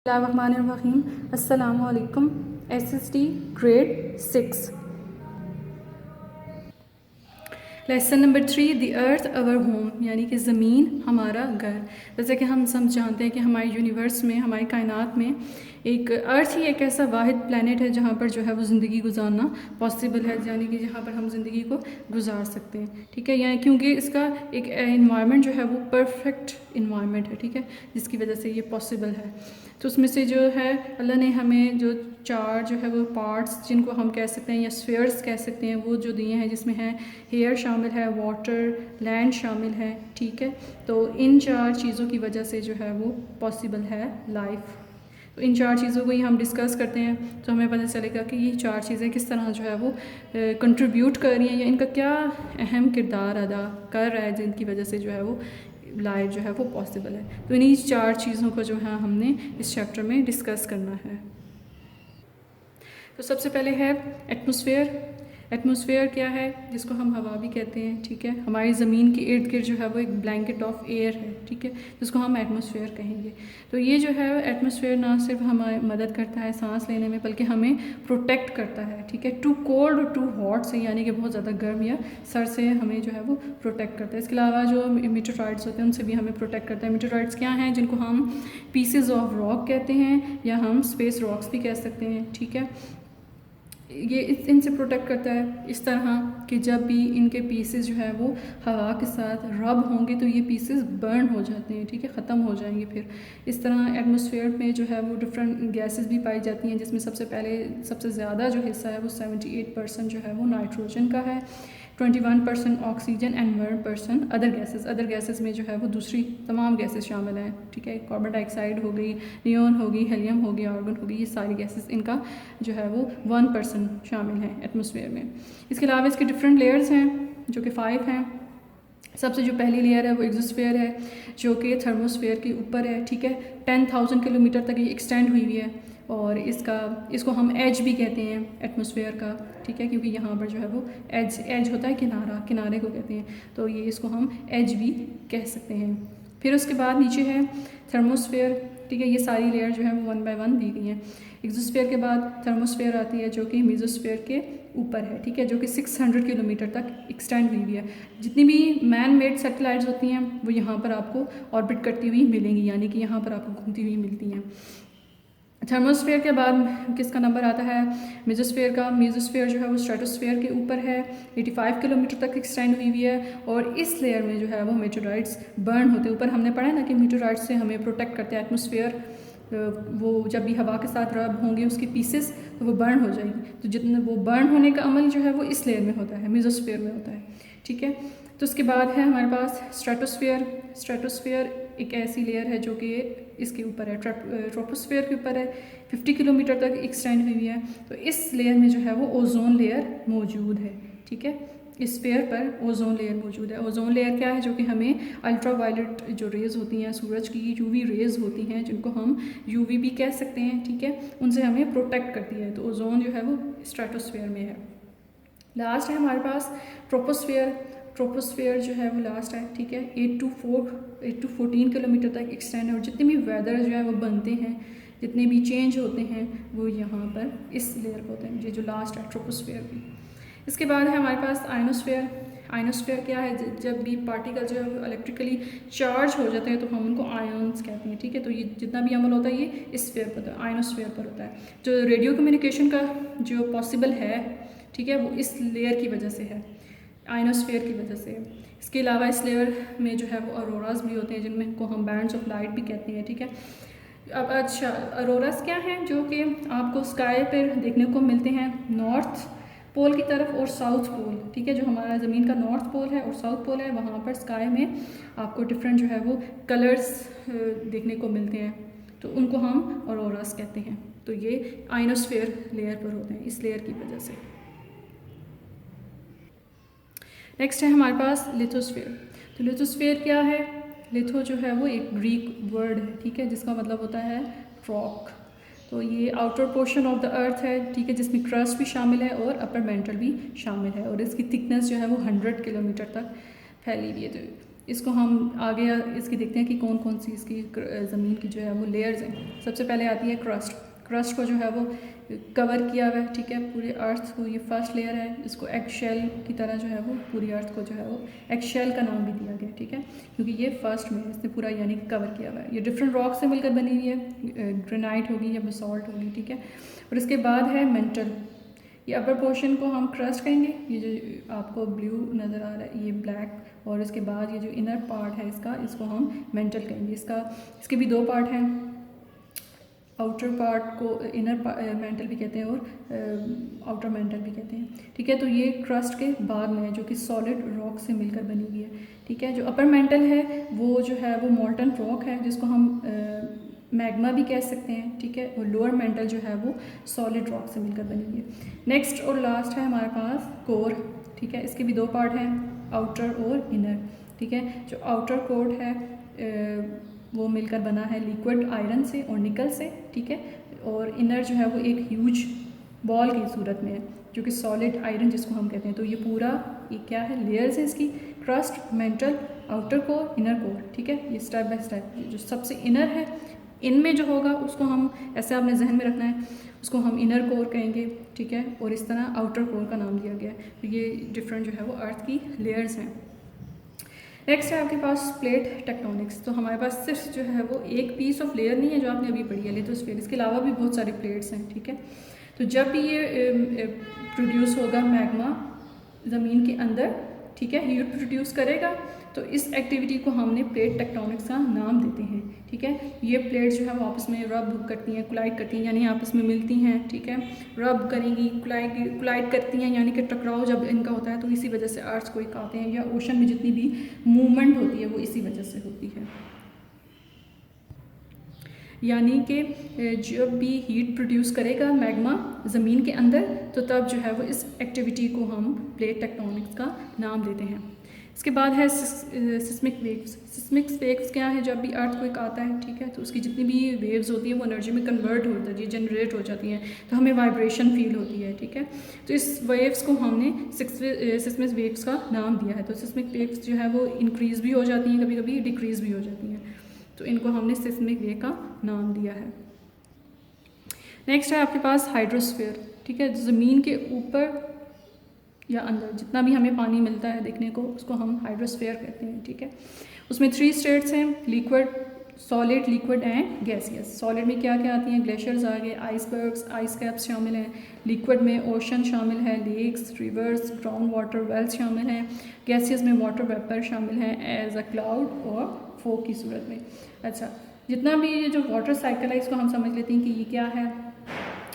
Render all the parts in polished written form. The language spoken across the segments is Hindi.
बिस्मिल्लाहिर्रहमानिर्रहीम। अस्सलामुअलैकुम। SST grade 6 lesson number 3 the earth our home, यानी कि ज़मीन हमारा घर। जैसे कि हम सब जानते हैं कि हमारे यूनिवर्स में, हमारी कायनात में एक अर्थ ही एक ऐसा वाहिद प्लैनेट है जहाँ पर जो है वो ज़िंदगी गुजारना पॉसिबल है, यानी कि जहाँ पर हम ज़िंदगी को गुजार सकते हैं। ठीक है, यानी क्योंकि इसका एक इन्वायरमेंट जो है वो परफेक्ट इन्वायरमेंट है। ठीक है, जिसकी वजह से ये पॉसिबल है। तो उसमें से जो है अल्लाह ने हमें जो चार जो है वो पार्ट्स, जिनको हम कह सकते हैं या स्फीयर्स कह सकते हैं, वो जो दिए हैं, जिसमें है एयर शामिल है, वाटर, लैंड शामिल है। ठीक है, तो इन चार चीज़ों की वजह से जो है वो पॉसिबल है लाइफ। तो इन चार चीज़ों को ही हम डिस्कस करते हैं तो हमें पता चलेगा कि ये चार चीज़ें किस तरह जो है वो कंट्रीब्यूट कर रही हैं, या इनका क्या अहम किरदार अदा कर रहा है, जिनकी वजह से जो है वो लाइफ जो है वो पॉसिबल है। तो इन्हीं चार चीज़ों को जो है हमने इस चैप्टर में डिस्कस करना है। तो सबसे पहले है एटमॉस्फेयर। एटमॉस्फेयर क्या है? जिसको हम हवा भी कहते हैं। ठीक है, हमारी ज़मीन के इर्द गिर्द जो है वो एक ब्लैंकेट ऑफ एयर है। ठीक है, जिसको हम एटमॉस्फेयर कहेंगे। तो ये जो है एटमॉस्फेयर ना सिर्फ हमारी मदद करता है सांस लेने में, बल्कि हमें प्रोटेक्ट करता है। ठीक है, टू कोल्ड और टू हॉट से, यानी कि बहुत ज़्यादा गर्म या सर से हमें जो है वो प्रोटेक्ट करता है। इसके अलावा जो मीटोराइड्स होते हैं उनसे भी हमें प्रोटेक्ट करता है। मीटोराइड्स क्या हैं? जिनको हम पीसेज ऑफ रॉक कहते हैं, या हम स्पेस रॉक्स भी कह सकते हैं। ठीक है, ये इनसे प्रोटेक्ट करता है इस तरह कि जब भी इनके पीसेस जो है वो हवा के साथ रब होंगे तो ये पीसेस बर्न हो जाते हैं। ठीक है, ख़त्म हो जाएंगे। फिर इस तरह एटमॉस्फेयर में जो है वो डिफरेंट गैसेस भी पाई जाती हैं, जिसमें सबसे ज़्यादा जो हिस्सा है वो 78% जो है वो नाइट्रोजन का है, 21% ऑक्सीजन एंड 1% अदर गैसेस में जो है वो दूसरी तमाम गैसेस शामिल हैं। ठीक है, कार्बन डाइऑक्साइड हो गई, नियोन होगी, हेलियम हो गया, आर्गन हो गई, ये सारी गैसेस इनका जो है वो 1% शामिल हैं एटमॉस्फेयर में। इसके अलावा इसके डिफरेंट लेयर्स हैं जो कि 5 हैं। सबसे जो पहली लेयर है वो एक्सोस्फेयर है, जो कि थर्मोस्फेयर के ऊपर है। ठीक है, 10,000 किलोमीटर तक ये एक्सटेंड हुई हुई है, और इसको हम एज भी कहते हैं एटमॉस्फेयर का। ठीक है, क्योंकि यहाँ पर जो है वो एज होता है किनारे को कहते हैं, तो ये इसको हम एज भी कह सकते हैं। फिर उसके बाद नीचे है थर्मोस्फेयर। ठीक है, ये सारी लेयर जो है वो 1 बाय 1 दी गई हैं। एक्सोस्फेयर के बाद थर्मोस्फेयर आती है, जो कि मेसोस्फेयर के ऊपर है। ठीक है, जो कि 600 किलोमीटर तक एक्सटेंड हुई हुई है। जितनी भी मैन मेड सैटेलाइट्स होती हैं वो यहाँ पर आपको ऑर्बिट करती हुई मिलेंगी, यानी कि यहाँ पर आपको घूमती हुई मिलती हैं। थर्मोस्फेयर के बाद किसका नंबर आता है? मेसोस्फेयर का। मेसोस्फेयर जो है वो स्ट्रेटोस्फेयर के ऊपर है, 85 किलोमीटर तक एक्सटेंड हुई हुई है, और इस लेयर में जो है वो मीटोराइट्स बर्न होते हैं। ऊपर हमने पढ़ा ना कि मीटोराइट्स से हमें प्रोटेक्ट करते हैं एटमॉस्फेयर। वो जब भी हवा के साथ रब होंगे उसके पीसेस, तो वो बर्न हो जाएगी। तो जितना वो बर्न होने का अमल जो है वो इस लेयर में होता है, मेसोस्फेयर में होता है। ठीक है, तो उसके बाद है हमारे पास स्ट्रेटोस्फेयर। स्ट्रेटोस्फेयर एक ऐसी लेयर है जो कि इसके ऊपर है, ट्रोपोस्फेयर के ऊपर है, 50 किलोमीटर तक एक्सटेंड हुई है। तो इस लेयर में जो है वो ओजोन लेयर मौजूद है। ठीक है, इस स्फीयर पर ओजोन लेयर मौजूद है। ओजोन लेयर क्या है? जो कि हमें अल्ट्रा वायलेट जो रेज़ होती हैं, सूरज की यूवी रेज़ होती हैं, जिनको हम यूवी भी कह सकते हैं। ठीक है, उनसे हमें प्रोटेक्ट करती है। तो ओजोन जो है वो स्ट्रेटोस्फेयर में है। लास्ट है हमारे पास ट्रोपोस्फेयर। ट्रोपोस्फेयर जो है वो लास्ट है। ठीक है, 8 to 14 किलोमीटर तक एक्सटेंड है, और जितने भी वेदर जो है वो बनते हैं, जितने भी चेंज होते हैं, वो यहाँ पर इस लेयर पर होते हैं। ये जो लास्ट है ट्रोपोस्फेयर की। इसके बाद है हमारे पास आयनोस्फेयर। आयनोस्फेयर क्या है? जब भी पार्टिकल जो है वो इलेक्ट्रिकली चार्ज हो जाते हैं तो हम उनको आयन्स कहते हैं। ठीक है, तो ये जितना भी अमल होता है ये इस स्फीयर पर होता है, आयनोस्फेयर पर होता है। जो रेडियो कम्युनिकेशन का जो पॉसिबल है, ठीक है, वो इस लेयर की वजह से है, आयनोस्फेयर की वजह से। इसके अलावा इस लेयर में जो है वो अरोराज भी होते हैं, जिनमें को हम बैंड्स ऑफ लाइट भी कहते हैं। ठीक है, अब अच्छा, अरोरास क्या हैं? जो कि आपको स्काई पर देखने को मिलते हैं नॉर्थ पोल की तरफ और साउथ पोल। ठीक है, जो हमारा ज़मीन का नॉर्थ पोल है और साउथ पोल है, वहाँ पर स्काई में आपको डिफरेंट जो है वो कलर्स देखने को मिलते हैं, तो उनको हम अरोरास कहते हैं। तो ये आयनोस्फेयर लेयर पर होते हैं, इस लेयर की वजह से। नेक्स्ट है हमारे पास लिथोस्फेयर। तो लिथोस्फेयर क्या है? लिथो जो है वो एक ग्रीक वर्ड है। ठीक है, जिसका मतलब होता है रॉक। तो ये आउटर पोर्शन ऑफ द अर्थ है। ठीक है, जिसमें क्रस्ट भी शामिल है और अपर मेंटल भी शामिल है, और इसकी थिकनेस जो है वो 100 किलोमीटर तक फैली हुई है। तो इसको हम आगे इसकी देखते हैं कि कौन कौन सी इसकी ज़मीन की जो है वो लेयर्स हैं। सबसे पहले आती है क्रस्ट। क्रस्ट को जो है वो कवर किया हुआ है, ठीक है, पूरे अर्थ को। ये फर्स्ट लेयर है, इसको एग शेल की तरह जो है वो पूरी अर्थ को जो है वो एग शेल का नाम भी दिया गया, ठीक है, क्योंकि ये फर्स्ट में इसने पूरा यानी कवर किया हुआ है। ये डिफरेंट रॉक से मिलकर बनी हुई है, ग्रेनाइट होगी या बेसॉल्ट होगी, ठीक है। और इसके बाद है मेंटल। ये अपर पोर्शन को हम क्रस्ट कहेंगे, ये जो आपको ब्लू नज़र आ रहा है ये ब्लैक, और इसके बाद ये जो इनर पार्ट है इसको हम मेंटल कहेंगे। इसके भी दो पार्ट हैं, आउटर पार्ट को इनर मेंटल भी कहते हैं और आउटर मेंटल भी कहते हैं, ठीक है। तो ये क्रस्ट के बाद में है जो कि सॉलिड रॉक से मिलकर बनी हुई है, ठीक है। जो अपर मेंटल है वो जो है वो मोल्टन रॉक है, जिसको हम मैग्मा भी कह सकते हैं, ठीक है। और लोअर मेंटल जो है वो सॉलिड रॉक से मिलकर बनी हुई है। नेक्स्ट और लास्ट है हमारे पास कोर, ठीक है। इसके भी दो पार्ट हैं, आउटर और इनर, ठीक है। जो आउटर कोर है वो मिलकर बना है लिक्विड आयरन से और निकल से, ठीक है। और इनर जो है वो एक ह्यूज बॉल की सूरत में है जो कि सॉलिड आयरन जिसको हम कहते हैं। तो ये पूरा ये क्या है, लेयर्स है इसकी, crust, mental, outer core, inner core, ठीक है। ये स्टेप बाय स्टेप जो सबसे इनर है इनमें जो होगा उसको हम ऐसे आपने जहन में रखना है, उसको हम इनर कोर कहेंगे, ठीक है। और इस तरह आउटर कोर का नाम दिया गया है। तो ये डिफरेंट जो है वो अर्थ की लेयर्स हैं। नेक्स्ट है आपके पास प्लेट टेक्टोनिक्स। तो हमारे पास सिर्फ जो है वो एक पीस ऑफ लेयर नहीं है जो आपने अभी पढ़ी है लिथोस्फीयर, इसके अलावा भी बहुत सारी प्लेट्स हैं, ठीक है। तो जब भी ये प्रोड्यूस होगा मैग्मा ज़मीन के अंदर, ठीक है, हीट प्रोड्यूस करेगा, तो इस एक्टिविटी को हमने प्लेट टेक्टोनिक्स का नाम देते हैं, ठीक है। ये प्लेट जो है वो आपस में रब करती हैं, कोलाइड करती हैं, यानी आपस में मिलती हैं, ठीक है, रब करेंगी, कोलाइड करती हैं, यानी कि टकराव जब इनका होता है तो इसी वजह से अर्थ को आते हैं, या ओशन में जितनी भी मूवमेंट होती है वो इसी वजह से होती है। यानी कि जब भी हीट प्रोड्यूस करेगा मैग्मा ज़मीन के अंदर, तो तब जो है वो इस एक्टिविटी को हम प्लेट टेक्टोनिक्स का नाम देते हैं। इसके बाद है सिस्मिक वेव्स। सिस्मिक वेव्स क्या है, जब भी अर्थक्वेक आता है, ठीक है, तो उसकी जितनी भी वेव्स होती हैं वो एनर्जी में कन्वर्ट हो जाती है, जनरेट हो जाती हैं, तो हमें वाइब्रेशन फील होती है, ठीक है। तो इस वेव्स को हमने सिस्मिक वेव्स का नाम दिया है। तो सिस्मिक वेव्स जो है वो इंक्रीज़ भी हो जाती हैं, कभी कभी डिक्रीज़ भी हो जाती हैं, तो इनको हमने सिस्मिक वेव का नाम दिया है। नेक्स्ट है आपके पास हाइड्रोस्फीयर, ठीक है। ज़मीन के ऊपर या अंदर जितना भी हमें पानी मिलता है देखने को, उसको हम हाइड्रोस्फीयर कहते हैं, ठीक है। उसमें 3 स्टेट्स हैं, liquid, solid, liquid and gaseous. Solid में क्या क्या आती हैं, ग्लेशियर्स आ गए, आइसबर्ग्स, आइस कैप्स शामिल हैं। लिक्विड में ओशन शामिल है, lakes, rivers, ground water wells शामिल हैं। गैसियस में वाटर वेपर शामिल हैं एज अ क्लाउड और फोग की सूरत में। अच्छा, जितना भी ये जो वाटर साइकिल है इसको हम समझ लेते हैं कि ये क्या है।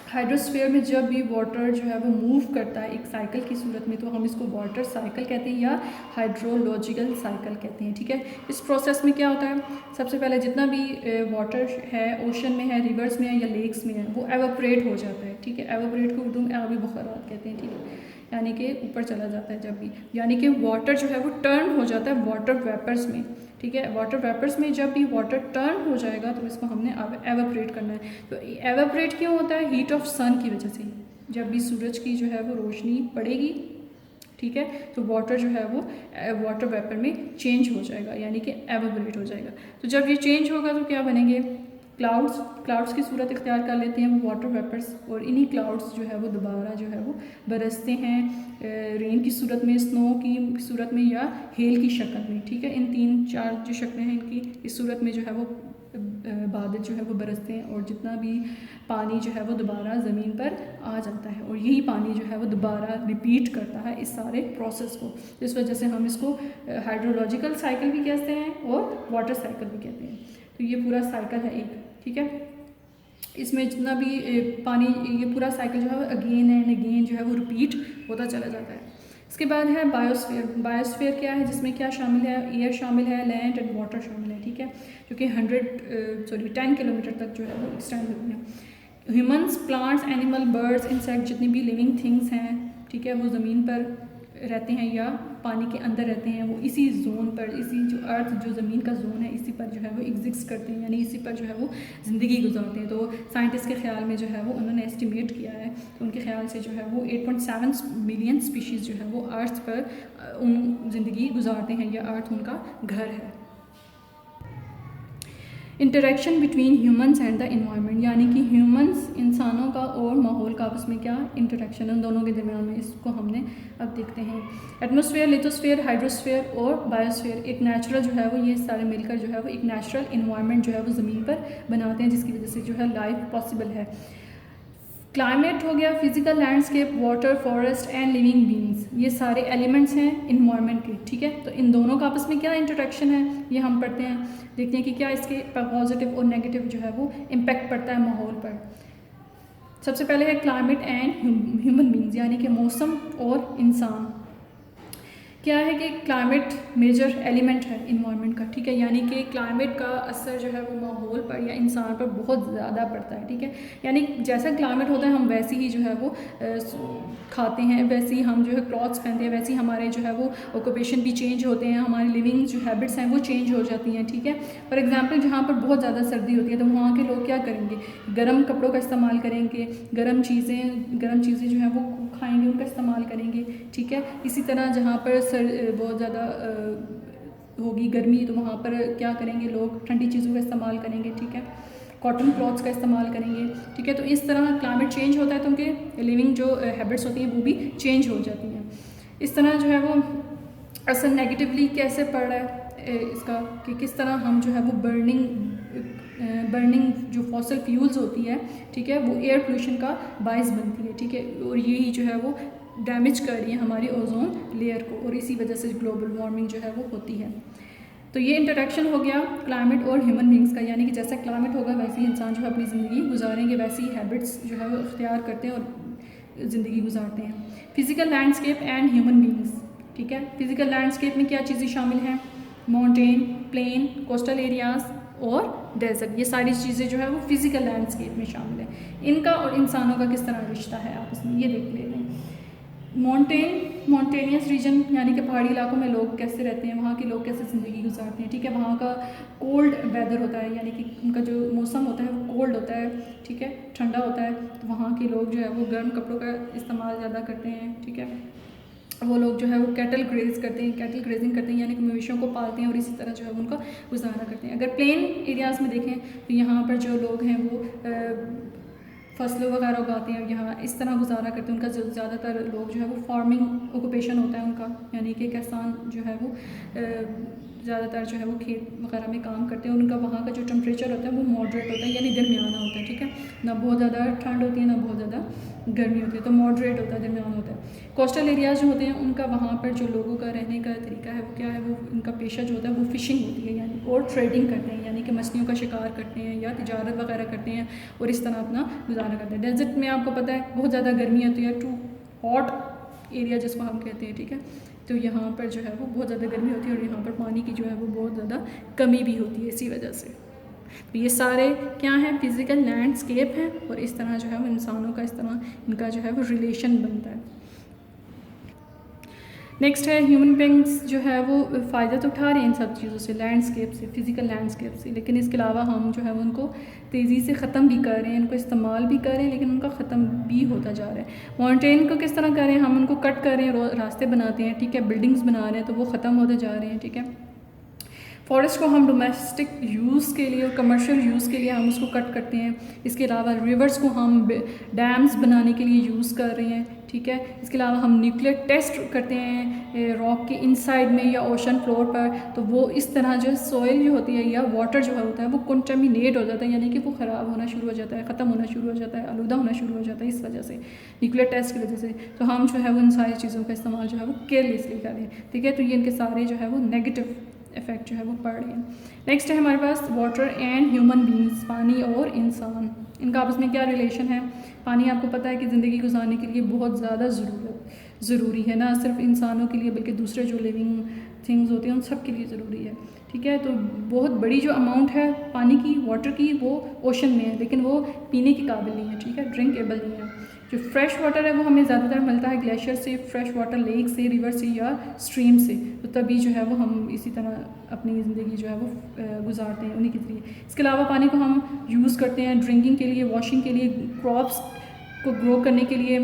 हाइड्रोस्फीयर में जब भी वाटर जो है वो मूव करता है एक साइकिल की सूरत में, तो हम इसको वाटर साइकिल कहते हैं या हाइड्रोलॉजिकल साइकिल कहते हैं, ठीक है। इस प्रोसेस में क्या होता है, सबसे पहले जितना भी वाटर है ओशन में है, रिवर्स में है या लेक्स में है, वो एवापोरेट हो जाता है, ठीक है। एवापोरेट को उर्दू में आबी बुखारात कहते हैं, ठीक है, यानी कि ऊपर चला जाता है जब भी, यानी कि वाटर जो है वो टर्न हो जाता है वाटर वेपर्स में, ठीक है। वाटर वेपर्स में जब भी वाटर टर्न हो जाएगा तो इसको हमने एवापोरेट करना है। तो एवापोरेट क्यों होता है, हीट ऑफ सन की वजह से। जब भी सूरज की जो है वो रोशनी पड़ेगी, ठीक है, तो वाटर जो है वो वाटर वेपर में चेंज हो जाएगा, यानी कि एवापोरेट हो जाएगा। तो जब ये चेंज होगा तो क्या बनेंगे, क्लाउड्स की सूरत इख्तियार कर लेते हैं वो वाटर वेपर्स, और इन्हीं क्लाउड्स जो है वो दोबारा जो है वो बरसते हैं रेन की सूरत में, स्नो की सूरत में या हेल की शक्ल में, ठीक है। इन 3-4 जो शक्लें हैं इनकी, इस सूरत में जो है वो बादल जो है वो बरसते हैं, और जितना भी पानी जो है वो दोबारा ज़मीन पर आ जाता है, और यही पानी जो है वो दोबारा रिपीट करता है इस सारे प्रोसेस को। इस वजह से हम इसको हाइड्रोलॉजिकल साइकिल भी कहते हैं और वाटर साइकिल भी कहते हैं। तो ये पूरा साइकिल है एक, ठीक है। इसमें जितना भी पानी, ये पूरा साइकिल जो है अगेन एंड अगेन जो है वो रिपीट होता चला जाता है। इसके बाद है बायोस्फीयर। बायोस्फीयर क्या है, जिसमें क्या शामिल है, एयर शामिल है, लैंड एंड वाटर शामिल है, ठीक है, जो कि 10 किलोमीटर तक जो है वो एक्सटेंड होती है। Humans, plants, animal, birds, insect, जितनी भी लिविंग थिंग्स हैं, ठीक है, वो ज़मीन पर रहते हैं या पानी के अंदर रहते हैं, वो इसी जोन पर, इसी जो अर्थ जो ज़मीन का जोन है, इसी पर जो है वो एग्जिस्ट करते हैं, यानी इसी पर जो है वो ज़िंदगी गुजारते हैं। तो साइंटिस्ट के ख्याल में जो है वो उन्होंने एस्टिमेट किया है, तो उनके ख्याल से जो है वो 8.7 मिलियन स्पीशीज़ जो है वो अर्थ पर उन ज़िंदगी गुजारते हैं या अर्थ उनका घर है। Interaction between humans and the environment, यानी कि ह्यूमंस, इंसानों का और माहौल का आपस में क्या इंटरेक्शन है उन दोनों के दरमियान में, इसको हमने अब देखते हैं। एटमॉस्फेयर, लिथोस्फेयर, हाइड्रोस्फेयर और बायोस्फेयर एक नेचुरल जो है वो, ये सारे मिलकर जो है वो एक नेचुरल इन्वायरमेंट जो है वो ज़मीन पर बनाते हैं, जिसकी वजह से जो है लाइफ पॉसिबल है। क्लाइमेट हो गया, physical landscape, water, forest and living beings, ये सारे एलिमेंट्स हैं इन्वायरमेंट के, ठीक है। तो इन दोनों का आपस में क्या इंटरेक्शन है, ये हम पढ़ते हैं, देखते हैं कि क्या इसके पॉजिटिव और नेगेटिव जो है वो इम्पेक्ट पड़ता है माहौल पर। सबसे पहले है क्लाइमेट एंड ह्यूमन बींग्स, यानी कि मौसम और इंसान। क्या है कि क्लाइमेट मेजर एलिमेंट है इन्वायरमेंट का, ठीक है, यानी कि क्लाइमेट का असर जो है वो माहौल पर या इंसान पर बहुत ज़्यादा पड़ता है, ठीक है। यानी जैसा क्लाइमेट होता है हम वैसे ही जो है वो खाते हैं, वैसे ही हम जो है क्लॉथ्स पहनते हैं, वैसे ही हमारे जो है वो ऑक्यूपेशन भी चेंज होते हैं, हमारी लिविंग जो हैबिट्स हैं वो चेंज हो जाती हैं, ठीक है। फॉर एग्जांपल जहाँ पर बहुत ज़्यादा सर्दी होती है तो वहाँ के लोग क्या करेंगे, गर्म कपड़ों का इस्तेमाल करेंगे, गर्म चीज़ें जो है वो खाएंगे, उनका इस्तेमाल करेंगे, ठीक है। इसी तरह जहाँ पर बहुत ज़्यादा होगी गर्मी तो वहाँ पर क्या करेंगे, लोग ठंडी चीज़ों का इस्तेमाल करेंगे, ठीक है, कॉटन क्लॉथ्स का इस्तेमाल करेंगे, ठीक है। तो इस तरह क्लाइमेट चेंज होता है तो उनके लिविंग जो हैबिट्स होती हैं वो भी चेंज हो जाती हैं। इस तरह जो है वो असर नेगेटिवली कैसे पड़ रहा है इसका, कि किस तरह हम जो है वो बर्निंग जो फॉसिल फ्यूल्स होती है, ठीक है, वो एयर पोल्यूशन का बायस बनती है, ठीक है, और यही जो है वो डैमेज कर रही है हमारी ओजोन लेयर को, और इसी वजह से ग्लोबल वार्मिंग जो है वो होती है। तो ये इंटरेक्शन हो गया क्लाइमेट और ह्यूमन बींग्स का, यानी कि जैसा क्लाइमेट होगा वैसे ही इंसान जो है अपनी ज़िंदगी गुजारेंगे, वैसे ही हैबिट्स जो है वो इख्तियार करते हैं और ज़िंदगी गुजारते हैं। Physical landscape and human beings, ठीक है। फिजिकल लैंडस्केप में क्या चीज़ें शामिल हैं, माउंटेन, प्लेन, कोस्टल एरियाज़ और डेजर्ट, ये सारी चीज़ें जो है वो फिजिकल लैंडस्केप में शामिल है। इनका और इंसानों का किस तरह रिश्ता है आपस में, ये देख लेते हैं। माउंटेनियस रीजन, यानी कि पहाड़ी इलाकों में लोग कैसे रहते हैं, वहाँ के लोग कैसे ज़िंदगी गुजारते हैं, ठीक है। वहाँ का कोल्ड वेदर होता है, यानी कि उनका जो मौसम होता है वो कोल्ड होता है, ठीक है, ठंडा होता है। तो वहाँ के लोग जो है वो गर्म कपड़ों का इस्तेमाल ज़्यादा करते हैं, ठीक है। वो लोग जो है वो कैटल ग्रेजिंग करते हैं, यानी कि मवेशियों को पालते हैं और इसी तरह जो है उनका गुजारा करते हैं। अगर प्लेन एरियाज़ में देखें तो यहाँ पर जो लोग हैं वो फसलों वगैरह उगाते हैं, यहाँ इस तरह गुजारा करते हैं। उनका ज़्यादातर लोग जो है वो फार्मिंग ऑक्यूपेशन होता है उनका, यानी कि किसान जो है वो ज़्यादातर जो है वो खेत वगैरह में काम करते हैं। उनका वहाँ का जो टेम्परेचर होता है वो मॉडरेट होता है, यानी दरमियाना होता है, ठीक है, ना बहुत ज़्यादा ठंड होती है ना बहुत ज़्यादा गर्मी होती है, तो मॉडरेट होता है, दरमियाना होता है। कोस्टल एरियाज़ जो होते हैं उनका वहाँ पर जो लोगों का रहने का तरीका है वो क्या है, वो उनका पेशा जो होता है वो फ़िशिंग होती है, यानी और ट्रेडिंग करते हैं, यानी कि मछलियों का शिकार करते हैं या तिजारत वगैरह करते हैं और इस तरह अपना गुजारा करते हैं। डेजर्ट में आपको पता है बहुत ज़्यादा गर्मी होती है, टू हॉट एरिया जिसको हम कहते हैं, ठीक है। तो यहाँ पर जो है वो बहुत ज़्यादा गर्मी होती है और यहाँ पर पानी की जो है वो बहुत ज़्यादा कमी भी होती है इसी वजह से। तो ये सारे क्या हैं, फिज़िकल लैंडस्केप हैं, और इस तरह जो है वो इंसानों का इस तरह इनका जो है वो रिलेशन बनता है। नेक्स्ट है ह्यूमन बींग्स जो है वो फ़ायदा तो उठा रहे हैं इन सब चीज़ों से, लैंडस्केप से, फिज़िकल लैंडस्केप से, लेकिन इसके अलावा हम जो है वो उनको तेज़ी से ख़त्म भी कर रहे हैं, इनको इस्तेमाल भी कर रहे हैं, लेकिन उनका ख़त्म भी होता जा रहा है। माउंटेन को किस तरह कर रहे हैं, हम उनको कट कर रहे हैं, रास्ते बनाते हैं, ठीक है, बिल्डिंग्स बना रहे हैं, तो वो ख़त्म होते जा रहे हैं, ठीक है। फॉरेस्ट को हम डोमेस्टिक यूज़ के लिए और कमर्शियल यूज़ के लिए हम उसको कट करते हैं। इसके अलावा रिवर्स को हम डैम्स बनाने के लिए यूज़ कर रहे हैं, ठीक है। इसके अलावा हम न्यूक्लियर टेस्ट करते हैं रॉक के इनसाइड में या ओशन फ्लोर पर, तो वो इस तरह जो सॉइल जो होती है या वाटर जो होता है वो कंटामिनेट हो जाता है, यानी कि वो ख़राब होना शुरू हो जाता है, ख़त्म होना शुरू हो जाता है, आलूदा होना शुरू हो जाता है, इस वजह से, न्यूक्लियर टेस्ट की वजह से। तो हम जो है वो इन सारी चीज़ों का इस्तेमाल जो है वो केयरलेसली करें, ठीक है। तो ये इनके सारे जो है वो नेगेटिव इफ़ेक्ट जो है वो पड़ रहे हैं। नेक्स्ट है हमारे पास वाटर एंड ह्यूमन बींग्स, पानी और इंसान, इनका आपस में क्या रिलेशन है। पानी आपको पता है कि ज़िंदगी गुजारने के लिए बहुत ज़्यादा ज़रूरी है, ना सिर्फ इंसानों के लिए बल्कि दूसरे जो लिविंग थिंग्स होती हैं उन सब के लिए ज़रूरी है, ठीक है। तो बहुत बड़ी जो अमाउंट है पानी की, वाटर की, वो ओशन में है, लेकिन वो पीने के काबिल नहीं है, ठीक है, ड्रिंकेबल नहीं है। जो फ्रेश वाटर है वो हमें ज़्यादातर मिलता है ग्लेशियर से, फ्रेश वाटर लेक से, रिवर से या स्ट्रीम से, तो तभी जो है वो हम इसी तरह अपनी ज़िंदगी जो है वो गुजारते हैं उन्हीं के ज़रिए। इसके अलावा पानी को हम यूज़ करते हैं ड्रिंकिंग के लिए, वॉशिंग के लिए, क्रॉप्स को ग्रो करने के लिए,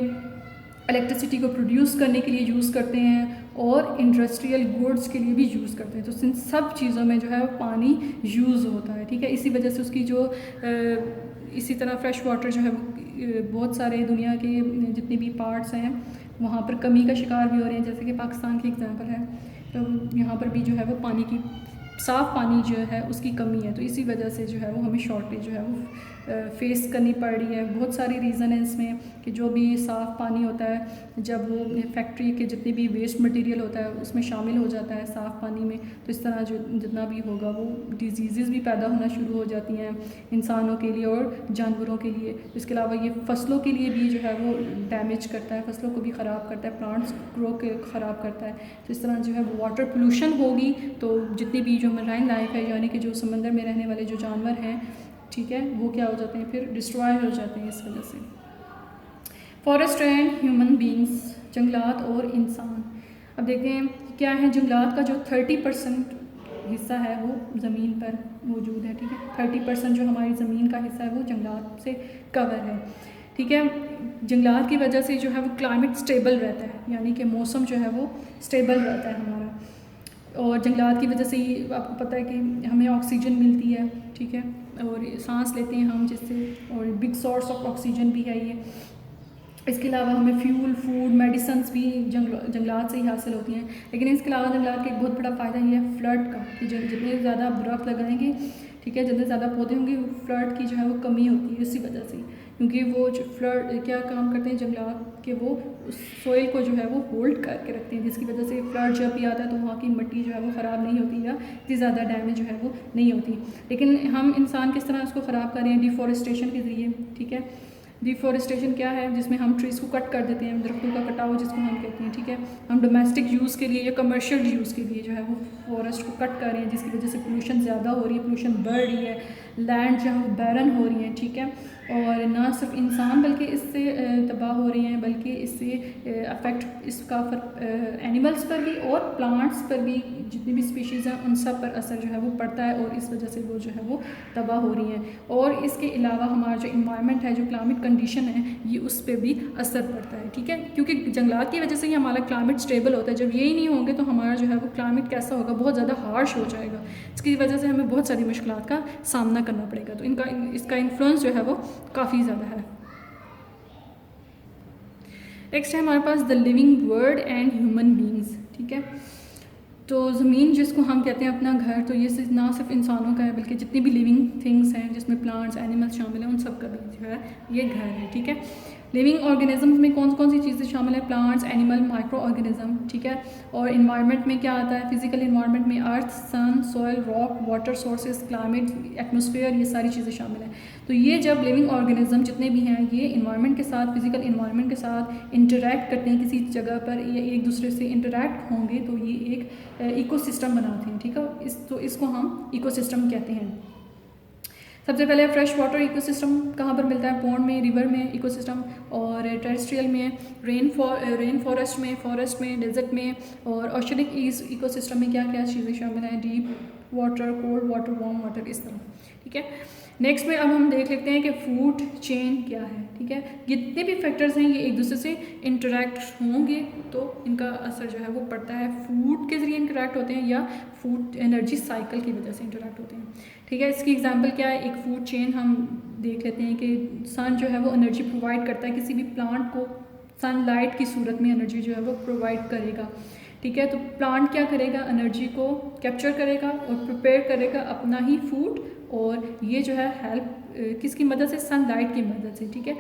इलेक्ट्रिसिटी को प्रोड्यूस करने के लिए यूज़ करते हैं, और इंडस्ट्रियल गुड्स के लिए भी यूज़ करते हैं। तो इन सब चीज़ों में जो है वो पानी यूज़ होता है, ठीक है। इसी वजह से उसकी जो इसी तरह फ्रेश वाटर जो है वो बहुत सारे दुनिया के जितने भी पार्ट्स हैं वहाँ पर कमी का शिकार भी हो रहे हैं, जैसे कि पाकिस्तान की एग्जांपल है। तो यहाँ पर भी जो है वो पानी की, साफ़ पानी जो है उसकी कमी है, तो इसी वजह से जो है वो हमें शॉर्टेज जो है वो फेस करनी पड़ रही है। बहुत सारी रीज़न है इसमें कि जो भी साफ़ पानी होता है जब वो फैक्ट्री के जितने भी वेस्ट मटेरियल होता है उसमें शामिल हो जाता है साफ़ पानी में, तो इस तरह जो जितना भी होगा वो डिजीज़ भी पैदा होना शुरू हो जाती हैं इंसानों के लिए और जानवरों के लिए। इसके अलावा ये फसलों के लिए भी जो है वो डैमेज करता है, फसलों को भी ख़राब करता है, प्लांट्स ग्रो के ख़राब करता है। तो इस तरह जो है वाटर पोल्यूशन होगी तो जितनी भी जो मराइन लाइफ है, यानी कि जो समंदर में रहने वाले जो जानवर हैं, ठीक है, वो क्या हो जाते हैं, फिर डिस्ट्रॉय हो जाते हैं इस वजह से। फॉरेस्ट एंड ह्यूमन बींग्स, जंगलात और इंसान। अब देखते हैं क्या है, जंगलात का जो 30% हिस्सा है वो ज़मीन पर मौजूद है, ठीक है। 30% जो हमारी ज़मीन का हिस्सा है वो जंगलात से कवर है, ठीक है। जंगलात की वजह से जो है वो क्लाइमेट स्टेबल रहता है, यानी कि मौसम जो है वो स्टेबल रहता है हमारा। और जंगलात की वजह से ही आपको पता है कि हमें ऑक्सीजन मिलती है, ठीक है, और सांस लेते हैं हम जिससे, और बिग सोर्स ऑफ ऑक्सीजन भी है ये। इसके अलावा हमें फ्यूल, फूड, मेडिसिन्स भी जंगलात से ही हासिल होती हैं। लेकिन इसके अलावा जंगलात का एक बहुत बड़ा फ़ायदा ये है फ्लड का, कि जितने ज़्यादा दरख्त लगाएंगे, ठीक है, जितने ज़्यादा पौधे होंगे, फ्लड की जो है वो कमी होती है इसी वजह से, क्योंकि वो जो फ्लड क्या काम करते हैं जंगलात के, वो सोइल को जो है वो होल्ड करके रखते हैं, जिसकी वजह से फ्लड जब भी आता है तो वहाँ की मिट्टी जो है वो ख़राब नहीं होती या इतनी ज़्यादा डैमेज जो है वो नहीं होती। लेकिन हम इंसान किस तरह उसको ख़राब कर रहे हैं, डिफॉरेस्टेशन के ज़रिए, ठीक है। डिफॉरेस्टेशन क्या है, जिसमें हम ट्रीज़ को कट कर देते हैं, दरख्तों का कटाव जिसको हम कहते हैं, ठीक है। हम डोमेस्टिक यूज़ के लिए या कमर्शियल यूज़ के लिए जो है वो फॉरेस्ट को कट कर रहे हैं, जिसकी वजह से पोल्यूशन ज़्यादा हो रही है, पोल्यूशन बढ़ रही है, लैंड जो है वो बैरन हो रही है, ठीक है। और ना सिर्फ इंसान बल्कि इससे तबाह हो रही हैं, बल्कि इससे अफेक्ट इसका एनिमल्स पर भी और प्लांट्स पर भी, जितनी भी स्पीशीज़ हैं उन सब पर असर जो है वो पड़ता है, और इस वजह से वो जो है वो तबाह हो रही हैं। और इसके अलावा हमारा जो इन्वायरमेंट है, जो क्लाइमेट कंडीशन है, ये उस पर भी असर पड़ता है, ठीक है, क्योंकि जंगलात की वजह से ही हमारा क्लाइमेट स्टेबल होता है। जब यही नहीं होंगे तो हमारा जो है वो क्लाइमेट कैसा होगा, बहुत ज़्यादा हार्श हो जाएगा, इसकी वजह से हमें बहुत सारी मुश्किलात का सामना करना पड़ेगा। तो इसका इन्फ्लुएंस जो है वो काफ़ी ज़्यादा है। नेक्स्ट है हमारे पास the living world and human beings, ठीक है। तो ज़मीन जिसको हम कहते हैं अपना घर, तो ये ना सिर्फ इंसानों का है बल्कि जितनी भी लिविंग थिंग्स हैं जिसमें प्लांट्स, एनिमल्स शामिल हैं, उन सब का भी जो है ये घर है, ठीक है। लिविंग ऑर्गेनिज्म में कौन कौन सी चीज़ें शामिल हैं, प्लांट्स, एनिमल, माइक्रो ऑर्गेनिज्म, ठीक है। और इन्वायरमेंट में क्या आता है, फिजिकल इन्वायरमेंट में earth, sun, soil, rock, water sources, climate, atmosphere, ये सारी चीज़ें शामिल हैं। तो ये जब लिविंग ऑर्गेनिज्म जितने भी हैं ये इन्वायरमेंट के साथ, फिजिकल इन्वायरमेंट के साथ इंटरेक्ट करते हैं किसी जगह पर, या एक दूसरे से इंटरेक्ट होंगे तो ये एक इकोसिस्टम बनाते हैं, ठीक है। तो इसको हम इकोसिस्टम कहते हैं। सबसे पहले फ्रेश वाटर इकोसिस्टम कहाँ पर मिलता है, पॉन्ड में, रिवर में इकोसिस्टम, और टेरेस्ट्रियल में, रेन फॉरेस्ट में, डेजर्ट में, और ओशनिक इकोसिस्टम में क्या क्या चीज़ें शामिल हैं, deep water, cold water, warm water, इस तरह, ठीक है। नेक्स्ट में अब हम देख लेते हैं कि फूड चेन क्या है, ठीक है। जितने भी फैक्टर्स हैं ये एक दूसरे से इंटरेक्ट होंगे तो इनका असर जो है वो पड़ता है, फूड के ज़रिए इंटरेक्ट होते हैं या फूड एनर्जी साइकिल की वजह से इंटरेक्ट होते हैं, ठीक है। इसकी एग्जांपल क्या है, एक फूड चेन हम देख लेते हैं कि सन जो है वो एनर्जी प्रोवाइड करता है, किसी भी प्लांट को सनलाइट की सूरत में एनर्जी जो है वो प्रोवाइड करेगा, ठीक है। तो प्लांट क्या करेगा, एनर्जी को कैप्चर करेगा और प्रिपेयर करेगा अपना ही फूड, और ये जो है हेल्प किसकी मदद से, सनलाइट की मदद से, ठीक है।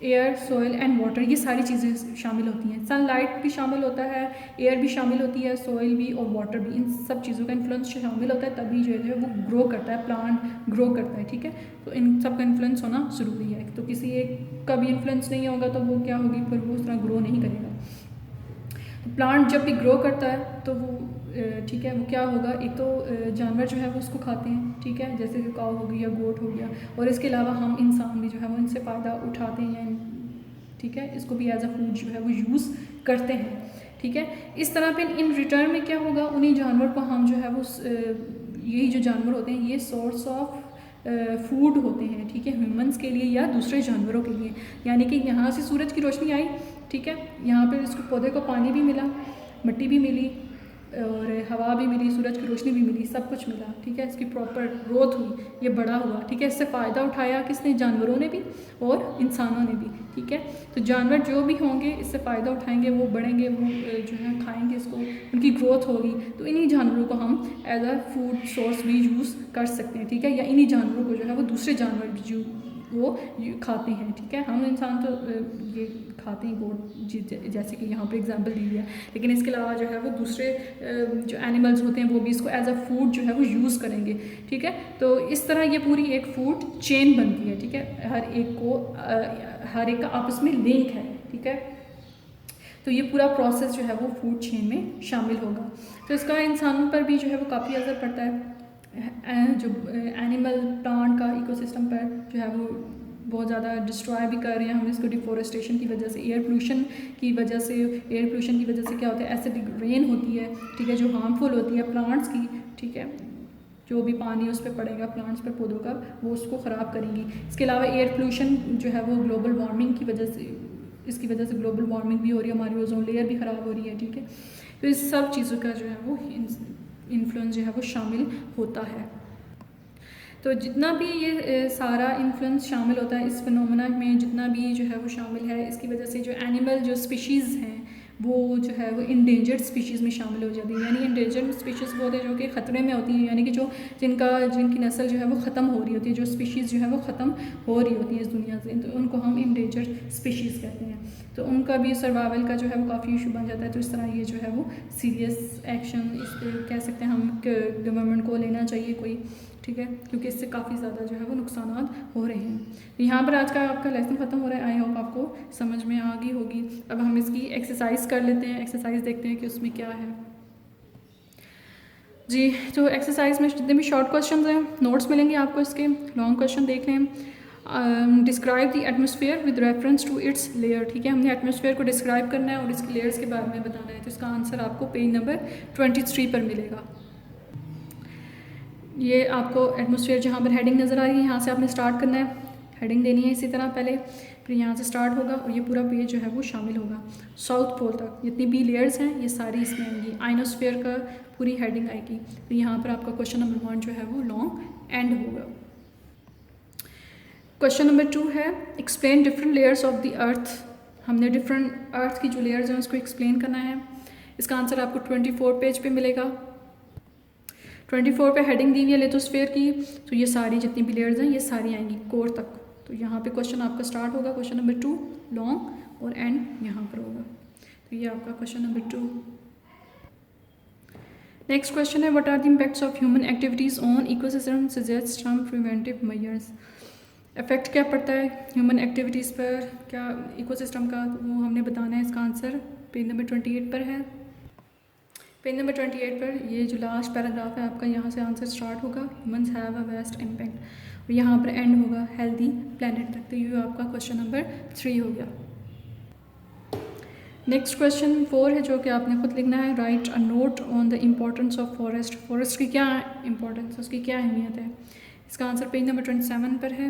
एयर, सॉइल एंड वाटर, ये सारी चीज़ें शामिल होती हैं, सनलाइट भी शामिल होता है, एयर भी शामिल होती है, सॉइल भी और वाटर भी, इन सब चीज़ों का इन्फ्लुएंस शामिल होता है, तभी जो है वो ग्रो करता है, प्लांट ग्रो करता है, ठीक है। तो इन सब का इन्फ्लुएंस होना ज़रूरी है, तो किसी एक का भी इन्फ्लुएंस नहीं होगा तो वो क्या होगी, फिर वो उस तरह ग्रो नहीं करेगा। प्लांट जब भी ग्रो करता है तो वो ठीक है, वो क्या होगा, एक तो जानवर जो है वो उसको खाते हैं, ठीक है, जैसे कि काऊ हो गई या गोट हो गया, और इसके अलावा हम इंसान भी जो है वो इनसे फ़ायदा उठाते हैं, ठीक है, इसको भी एज अ फूड जो है वो यूज़ करते हैं, ठीक है। इस तरह पे इन रिटर्न में क्या होगा, उन्हीं जानवर को हम जो है वो यही जो जानवर होते हैं ये सोर्स ऑफ फूड होते हैं, ठीक है, ह्यूमंस के लिए या दूसरे जानवरों के लिए। यानी कि यहाँ से सूरज की रोशनी आई, ठीक है, यहाँ पे इसको पौधे को पानी भी मिला, मिट्टी भी मिली और हवा भी मिली, सूरज की रोशनी भी मिली, सब कुछ मिला, ठीक है, इसकी प्रॉपर ग्रोथ हुई, ये बड़ा हुआ, ठीक है। इससे फ़ायदा उठाया किसने, जानवरों ने भी और इंसानों ने भी, ठीक है। तो जानवर जो भी होंगे इससे फ़ायदा उठाएंगे, वो बढ़ेंगे, वो जो है खाएंगे इसको, उनकी ग्रोथ होगी, तो इन्हीं जानवरों को हम एज अ फूड सोर्स भी यूज़ कर सकते हैं, ठीक है। या इन्हीं जानवरों को जो है वो दूसरे जानवर भी जो वो खाते हैं, ठीक है। हम इंसान तो ये खाते हैं गोट, जैसे कि यहाँ पे एग्जांपल दी है, लेकिन इसके अलावा जो है वो दूसरे जो एनिमल्स होते हैं वो भी इसको एज अ फूड जो है वो यूज़ करेंगे, ठीक है। तो इस तरह ये पूरी एक फूड चेन बनती है, ठीक है, हर एक का आपस में लिंक है, ठीक है। तो ये पूरा प्रोसेस जो है वो फूड चेन में शामिल होगा। तो इसका इंसानों पर भी जो है वो काफ़ी असर पड़ता है, जो एनिमल प्लांट का इकोसिस्टम पर जो है वो बहुत ज़्यादा डिस्ट्रॉय भी कर रहे हैं हम इसको, डिफोरेस्टेशन की वजह से, एयर पोल्यूशन की वजह से। एयर पोल्यूशन की वजह से क्या होता है, एसिडिक रेन होती है, ठीक है, जो हार्मफुल होती है प्लांट्स की, ठीक है, जो भी पानी उस पर पड़ेगा प्लांट्स पर, पौधों का, वो उसको ख़राब करेंगी। इसके अलावा एयर पोल्यूशन जो है वो ग्लोबल वार्मिंग की वजह से, इसकी वजह से ग्लोबल वार्मिंग भी हो रही है, हमारी ओजोन लेयर भी ख़राब हो रही है, ठीक है। तो इस सब चीज़ों का जो है वो इन्फ्लुएंस जो है वो शामिल होता है। तो जितना भी ये सारा इन्फ्लुएंस शामिल होता है इस फिनोमेना में, जितना भी जो है वो शामिल है, इसकी वजह से जो एनिमल जो स्पीशीज़ हैं वो जो है वो इंडेंजर्ड स्पीशीज़ में शामिल हो जाती है। यानी इंडेंजर्ड स्पीशीज़ वो होते हैं जो कि ख़तरे में होती हैं, यानी कि जो जिनकी नस्ल जो है वो ख़त्म हो रही होती है, जो स्पीशीज़ जो है वो ख़त्म हो रही होती है इस दुनिया से, तो उनको हम इंडेंजर्ड स्पीशीज़ कहते हैं। तो उनका भी सर्वाइवल का जो है वो काफ़ी इशू बन जाता है। तो इस तरह ये जो है वो सीरियस एक्शन इस पर कह सकते हैं हम गवर्नमेंट को लेना चाहिए कोई, ठीक है, क्योंकि इससे काफ़ी ज़्यादा जो है वो नुकसान हो रहे हैं। यहाँ पर आज का आपका लेसन ख़त्म हो रहा है, आई होप आपको समझ में आ गई होगी। अब हम इसकी एक्सरसाइज कर लेते हैं, एक्सरसाइज देखते हैं कि उसमें क्या है जी। तो एक्सरसाइज में जितने भी शॉर्ट क्वेश्चन हैं नोट्स मिलेंगे आपको, इसके लॉन्ग क्वेश्चन देख लें। Describe the atmosphere with reference to its layer, ठीक है, हमने एटमॉस्फेयर को डिस्क्राइब करना है और इसके लेयर्स के बारे में बताना है। तो इसका आंसर आपको पेज नंबर 23 पर मिलेगा। ये आपको एटमॉस्फेयर जहाँ पर हेडिंग नज़र आ रही है यहाँ से आपने स्टार्ट करना है, हेडिंग देनी है इसी तरह पहले, फिर यहाँ से स्टार्ट होगा और ये पूरा पेज जो है वो शामिल होगा साउथ पोल तक। जितनी भी लेयर्स हैं ये सारी इसमें आएंगी, आइनोस्फेयर का पूरी हेडिंग आएगी। तो यहाँ पर आपका क्वेश्चन नंबर 1 जो है वो लॉन्ग एंड होगा। क्वेश्चन नंबर 2 है explain different layers of the अर्थ। हमने डिफरेंट अर्थ की जो लेयर्स हैं उसको एक्सप्लेन करना है। इसका आंसर आपको 24 पेज पे मिलेगा। 24 पे हेडिंग दी हुई है लिथोस्फीयर की, तो ये सारी जितनी भी लेयर्स हैं ये सारी आएंगी कोर तक। तो यहाँ पे क्वेश्चन आपका स्टार्ट होगा, क्वेश्चन नंबर 2 लॉन्ग, और एंड यहाँ पर होगा। तो ये आपका क्वेश्चन नंबर 2। नेक्स्ट क्वेश्चन है what are the impacts of human activities on ecosystem, suggest some preventive measures. Effect क्या पड़ता है ह्यूमन एक्टिविटीज़ पर, क्या इकोसिस्टम का, तो वो हमने बताना है। इसका आंसर पेज नंबर 28 पर है। पेज नंबर 28 पर ये जो लास्ट पैराग्राफ है आपका, यहाँ से आंसर स्टार्ट होगा, humans have a vast impact, और यहाँ पर एंड होगा हेल्दी प्लेनेट तक। तो ये आपका क्वेश्चन नंबर 3 हो गया। नेक्स्ट क्वेश्चन 4 है जो कि आपने खुद लिखना है। Right a note on the importance of forest. Forest की क्या इंपॉर्टेंस, उसकी क्या अहमियत है। इसका आंसर पेज नंबर 27 पर है।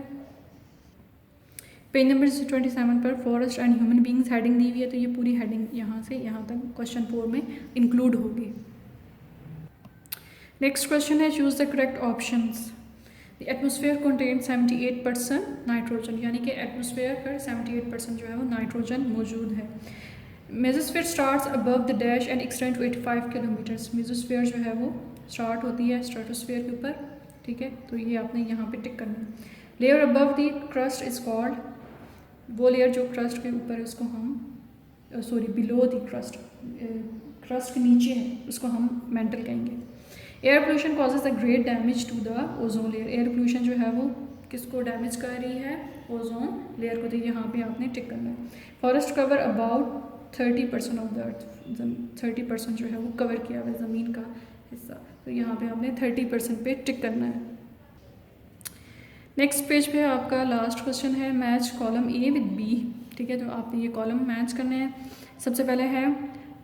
पेज नंबर 27 पर forest and human beings heading दी हुई है। तो ये पूरी हेडिंग यहाँ से यहाँ तक क्वेश्चन 4 में इंक्लूड होगी। नेक्स्ट क्वेश्चन है choose the correct options. The atmosphere contain 78% nitrogen, यानी कि एटमॉस्फेयर पर 78% जो है वो नाइट्रोजन मौजूद है। Mesosphere starts above the dash and extend to 85 kilometres. Mesosphere जो है वो स्टार्ट होती है स्ट्रेटोस्फीयर के ऊपर, ठीक है, तो ये आपने यहाँ पे टिक करना है। Layer above the crust is called, वो लेयर जो क्रस्ट के ऊपर है उसको हम बिलो द क्रस्ट, क्रस्ट के नीचे है उसको हम मेंटल कहेंगे। Air pollution causes a great damage to the ozone layer. Air pollution जो है वो किसको डैमेज कर रही है, ओजोन लेयर को। तो यहाँ पे आपने टिक करना है। Forest cover about 30% of the अर्थ, 30% जो है वो कवर किया हुआ है ज़मीन का हिस्सा। तो यहाँ पे आपने 30% पे टिक करना है। नेक्स्ट पेज पे आपका लास्ट क्वेश्चन है match column A with B. ठीक है। तो आपने ये कॉलम मैच करने हैं। सबसे पहले है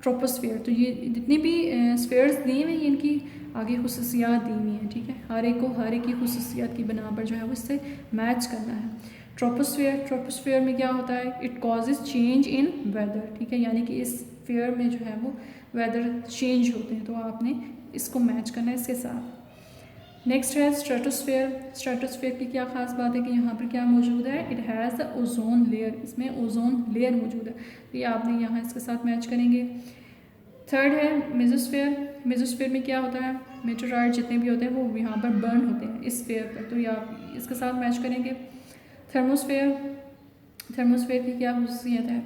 ट्रोपोस्फेयर। तो ये जितनी भी स्फेयर्स दी हुई हैं इनकी आगे खुसूसियात दी हुई हैं, ठीक है। हर एक को हर एक की खुसूसियात की बना पर जो है वो इससे मैच करना है। ट्रोपोस्फेयर में क्या होता है, it causes change in weather, ठीक है, यानी कि इस स्फीयर में जो है वो वेदर चेंज होते हैं, तो आपने इसको मैच करना है इसके साथ। नेक्स्ट है स्ट्रेटोस्फेयर की क्या खास बात है कि यहाँ पर क्या मौजूद है, it has the ozone layer, इसमें ओजोन लेयर मौजूद है, तो ये आपने यहाँ इसके साथ मैच करेंगे। थर्ड है मेसोस्फेयर में क्या होता है, मेटेरॉइड जितने भी होते हैं वो यहाँ पर बर्न होते हैं इस स्फीयर पर, तो ये आप इसके साथ मैच करेंगे। थर्मोस्फेयर की क्या खुसूसियत है,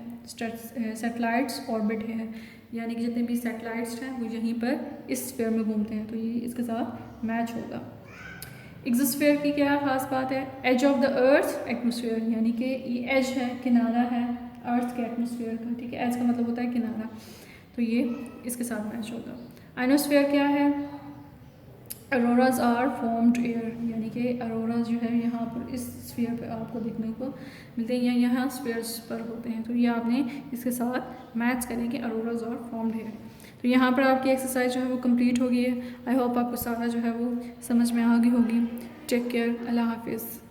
सैटेलाइट्स ऑर्बिट है, यानी कि जितने भी सैटेलाइट्स हैं वो यहीं पर इस स्फीयर में घूमते हैं, तो ये इसके साथ मैच होगा। एक्सोस्फेयर की क्या खास बात है, age of the earth atmosphere, यानी कि ये एज है, किनारा है अर्थ के एटमोसफेयर का, ठीक है। एज का मतलब होता है किनारा, तो ये इसके साथ मैच होगा। आइनोस्फेयर क्या है, अरोराज आर फॉर्म्ड एयर, यानी कि अरोराज जो है यहाँ पर इस स्फीयर पे आपको देखने को मिलते हैं या यहाँ स्फीयर्स पर होते हैं, तो ये आपने इसके साथ मैच करेंगे अरोराज आर फॉर्म्ड एयर। तो यहाँ पर आपकी एक्सरसाइज जो है वो कंप्लीट हो गई है। आई होप आपको सारा जो है वो समझ में आ गई होगी। टेक केयर, अल्लाह हाफिज़।